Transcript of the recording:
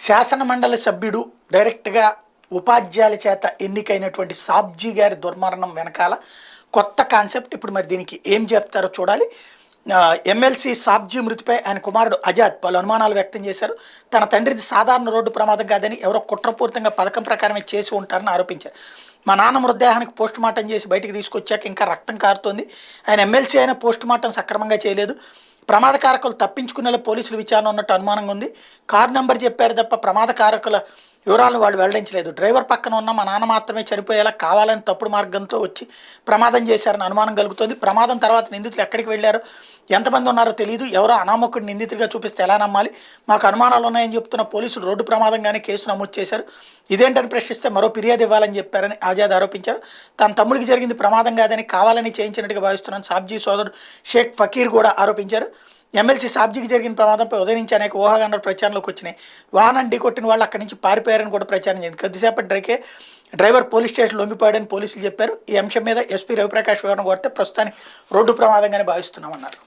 శాసనమండలి సభ్యుడు డైరెక్ట్గా ఉపాధ్యాయుల చేత ఎన్నికైనటువంటి సాబ్జీ గారి దుర్మరణం వెనకాల కొత్త కాన్సెప్ట్. ఇప్పుడు మరి దీనికి ఏం చెప్తారో చూడాలి. ఎమ్మెల్సీ సాబ్జీ మృతిపై ఆయన కుమారుడు ఆజాద్ పలు అనుమానాలు వ్యక్తం చేశారు. తన తండ్రిది సాధారణ రోడ్డు ప్రమాదం కాదని ఎవరో కుట్రపూరితంగా పథకం ప్రకారమే చేసి ఉంటారని ఆరోపించారు. మా నాన్న మృతదేహానికి పోస్ట్ మార్టం చేసి బయటికి తీసుకొచ్చాక ఇంకా రక్తం కారుతోంది. ఆయన ఎమ్మెల్సీ అయినా పోస్ట్ మార్టం సక్రమంగా చేయలేదు. ప్రమాదకారకులు తప్పించుకునేలా పోలీసులు విచారణ ఉన్నట్టు అనుమానంగా ఉంది. కారు నెంబర్ చెప్పారు తప్ప ప్రమాదకారకుల వివరాలను వాళ్ళు వెల్లడించలేదు. డ్రైవర్ పక్కన ఉన్న మా నాన్న మాత్రమే చనిపోయేలా కావాలని తప్పుడు మార్గంతో వచ్చి ప్రమాదం చేశారని అనుమానం కలుగుతోంది. ప్రమాదం తర్వాత నిందితులు ఎక్కడికి వెళ్ళారో, ఎంతమంది ఉన్నారో తెలియదు. ఎవరో అనామకుడిని నిందితుడిగా చూపిస్తే ఎలా నమ్మాలి? మాకు అనుమానాలు ఉన్నాయని చెప్తున్న పోలీసులు రోడ్డు ప్రమాదంగానే కేసు నమోదు చేశారు. ఇదేంటని ప్రశ్నిస్తే మరో ఫిర్యాదు ఇవ్వాలని చెప్పారని ఆజాద్ ఆరోపించారు. తన తమ్ముడికి జరిగింది ప్రమాదం కాదని కావాలని చేయించినట్టుగా భావిస్తున్నాను సాబ్జీ సోదరుడు షేక్ ఫకీర్ కూడా ఆరోపించారు. ఎమ్మెల్సీ సాబ్జీకి జరిగిన ప్రమాదంపై ఉదయం నుంచి అనేక ఊహాగానాలు ప్రచారంలోకి వచ్చినాయి. వాహనం ఢీకొట్టిన వాళ్ళు అక్కడి నుంచి పారిపోయారని కూడా ప్రచారం చేసింది. కొద్దిసేపటికే డ్రైవర్ పోలీస్ స్టేషన్ లొంగిపోయాడని పోలీసులు చెప్పారు. ఈ అంశం మీద ఎస్పీ రవిప్రకాష్ వివరణ కోరితే ప్రస్తుతానికి రోడ్డు ప్రమాదంగానే భావిస్తున్నామన్నారు.